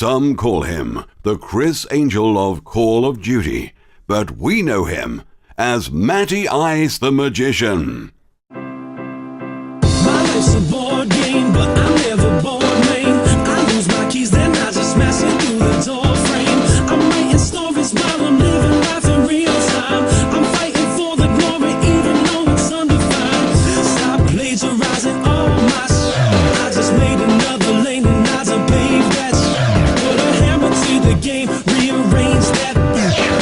Some call him the Chris Angel of Call of Duty, but we know him as Matty Ice the Magician. My life's a board game, but I'm never bored, man. I lose my keys, then I just smash it through the door frame. I'm writing stories while I'm living life in real time. I'm fighting for the glory, even though it's undefined. Stop plagiarizing all my shit. I just made another lane and I done paved that shit. Put a hammer to the game, rearrange that.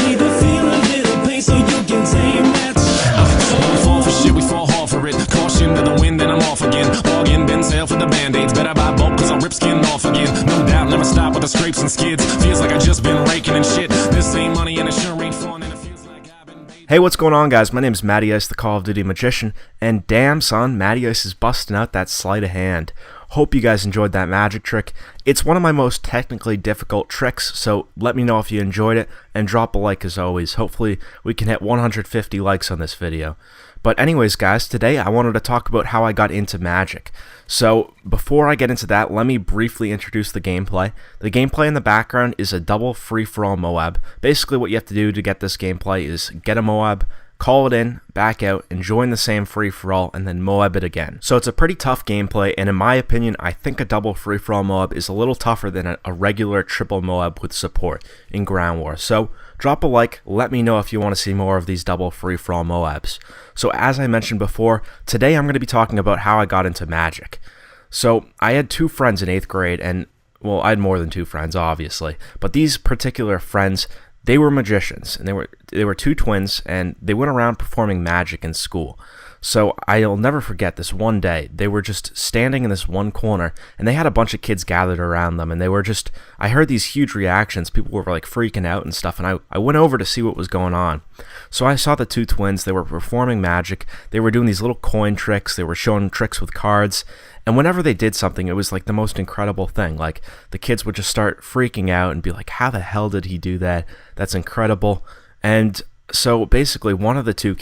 Need to feel a little pain so you can tame that shit. Fall for shit, we fall hard for it. Caution to the wind, then I'm off again. Bargain, then sale for the band-aids. Better buy bulk, cause I'll rip skin off again. No doubt, never stop with the scrapes and skids. Feels like I just been raking and shit. This ain't money and it sure ain't fun. And it feels like I've been Hey, what's going on, guys? My name's Matty Ice, the Call of Duty Magician, and damn, son, Matty Ice is busting out that sleight of hand. Hope you guys enjoyed that magic trick. It's one of my most technically difficult tricks, so let me know if you enjoyed it, and drop a like as always. Hopefully, we can hit 150 likes on this video. But anyways, guys, today I wanted to talk about how I got into magic. So, before I get into that, let me briefly introduce the gameplay. The gameplay in the background is a double free-for-all MOAB. Basically, what you have to do to get this gameplay is get a MOAB, call it in, back out, and join the same free-for-all, and then MOAB it again. So it's a pretty tough gameplay, and in my opinion, I think a double free-for-all MOAB is a little tougher than a regular triple MOAB with support in Ground War. So drop a like, let me know if you want to see more of these double free-for-all MOABs. So as I mentioned before, today I'm going to be talking about how I got into magic. So I had two friends in 8th grade, and well, I had more than two friends, obviously, but these particular friends, they were magicians, and they were two twins, and they went around performing magic in school. So I'll never forget this one day. They were just standing in this one corner, and they had a bunch of kids gathered around them, and they were just, I heard these huge reactions. People were like freaking out and stuff, and I went over to see what was going on. So I saw the two twins. They were performing magic. They were doing these little coin tricks. They were showing tricks with cards. And whenever they did something, it was like the most incredible thing. Like, the kids would just start freaking out and be like, how the hell did he do that? That's incredible. And so basically, one of the two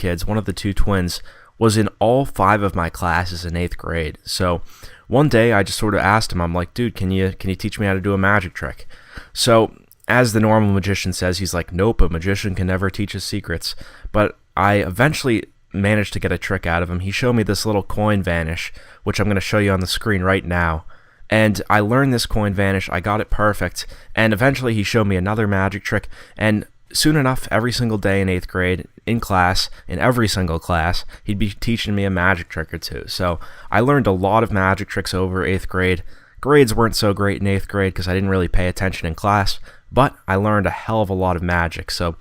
twins, was in all 5 of my classes in 8th grade. So one day I just sort of asked him, I'm like, dude, can you teach me how to do a magic trick? So as the normal magician says, he's like, nope, a magician can never teach his secrets. But I eventually managed to get a trick out of him. He showed me this little coin vanish, which I'm going to show you on the screen right now. And I learned this coin vanish, I got it perfect, and eventually he showed me another magic trick, and soon enough, every single day in 8th grade, in class, in every single class, he'd be teaching me a magic trick or two. So I learned a lot of magic tricks over 8th grade. Grades weren't so great in 8th grade because I didn't really pay attention in class, but I learned a hell of a lot of magic. So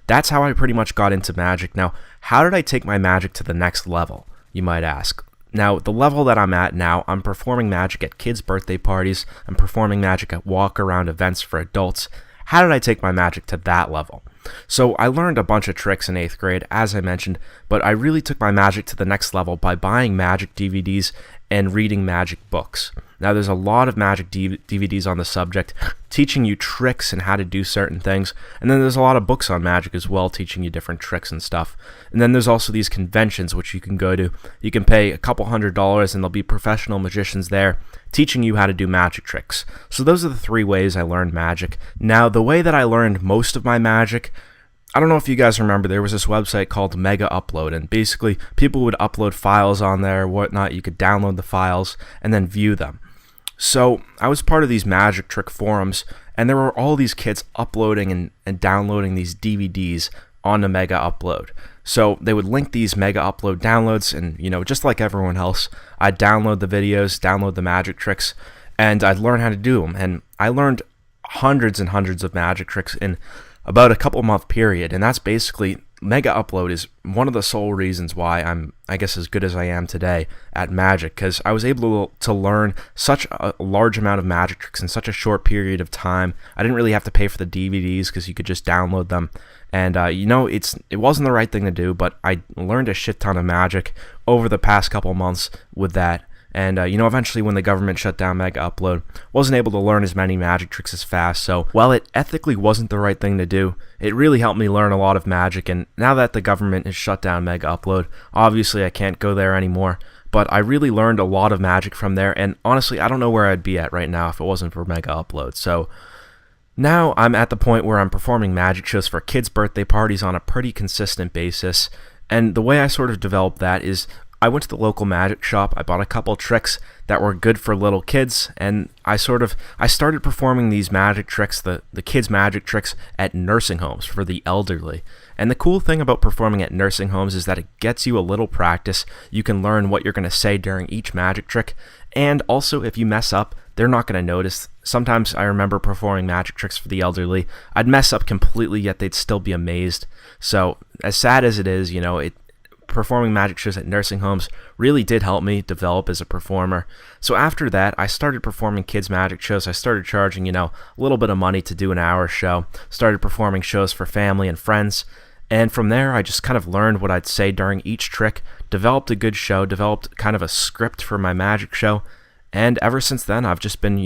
that's how I pretty much got into magic. Now, how did I take my magic to the next level, you might ask? Now, the level that I'm at now, I'm performing magic at kids' birthday parties. I'm performing magic at walk-around events for adults. How did I take my magic to that level? So I learned a bunch of tricks in 8th grade, as I mentioned, but I really took my magic to the next level by buying magic DVDs and reading magic books. Now, there's a lot of magic DVDs on the subject, teaching you tricks and how to do certain things, and then there's a lot of books on magic as well, teaching you different tricks and stuff. And then there's also these conventions which you can go to. You can pay a couple $100 and there'll be professional magicians there teaching you how to do magic tricks. So those are the 3 ways I learned magic. Now, the way that I learned most of my magic, I don't know if you guys remember, there was this website called Mega Upload, and basically people would upload files on there, whatnot. You could download the files and then view them. So I was part of these magic trick forums, and there were all these kids uploading and downloading these DVDs on the Mega Upload. So they would link these Mega Upload downloads, and just like everyone else, I'd download the videos, download the magic tricks, and I'd learn how to do them. And I learned hundreds and hundreds of magic tricks in about a couple month period, and that's basically, Mega Upload is one of the sole reasons why I'm, I guess, as good as I am today at magic, because I was able to learn such a large amount of magic tricks in such a short period of time. I didn't really have to pay for the DVDs because you could just download them, and it wasn't the right thing to do, but I learned a shit ton of magic over the past couple months with that. And, eventually when the government shut down Mega Upload, wasn't able to learn as many magic tricks as fast. So while it ethically wasn't the right thing to do, it really helped me learn a lot of magic. And now that the government has shut down Mega Upload, obviously I can't go there anymore. But I really learned a lot of magic from there. And honestly, I don't know where I'd be at right now if it wasn't for Mega Upload. So Now I'm at the point where I'm performing magic shows for kids' birthday parties on a pretty consistent basis, and the way I sort of developed that is I went to the local magic shop, I bought a couple tricks that were good for little kids, and I started performing these magic tricks, the kids' magic tricks, at nursing homes for the elderly. And the cool thing about performing at nursing homes is that it gets you a little practice. You can learn what you're going to say during each magic trick, and also if you mess up, they're not going to notice. Sometimes I remember performing magic tricks for the elderly. I'd mess up completely, yet they'd still be amazed. So as sad as it is, performing magic shows at nursing homes really did help me develop as a performer. So after that, I started performing kids' magic shows. I started charging, a little bit of money to do an hour show. Started performing shows for family and friends. And from there, I just kind of learned what I'd say during each trick, developed a good show, developed kind of a script for my magic show. And ever since then, I've just been,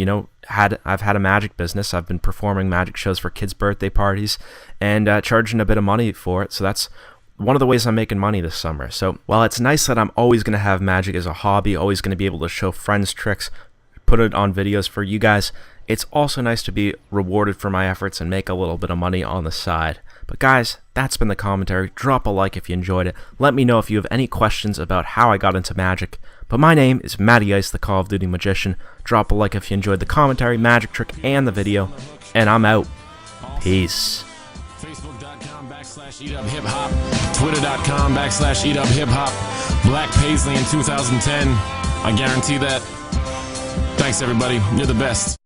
I've had a magic business. I've been performing magic shows for kids' birthday parties and charging a bit of money for it. So that's one of the ways I'm making money this summer. So while it's nice that I'm always going to have magic as a hobby, always going to be able to show friends tricks, put it on videos for you guys, it's also nice to be rewarded for my efforts and make a little bit of money on the side. But guys, that's been the commentary. Drop a like if you enjoyed it. Let me know if you have any questions about how I got into magic. But my name is Matty Ice, the Call of Duty Magician. Drop a like if you enjoyed the commentary, magic trick, and the video. And I'm out. Peace. Facebook.com/eatuphiphop, Twitter.com/eatuphiphop, Black Paisley in 2010. I guarantee that. Thanks everybody, you're the best.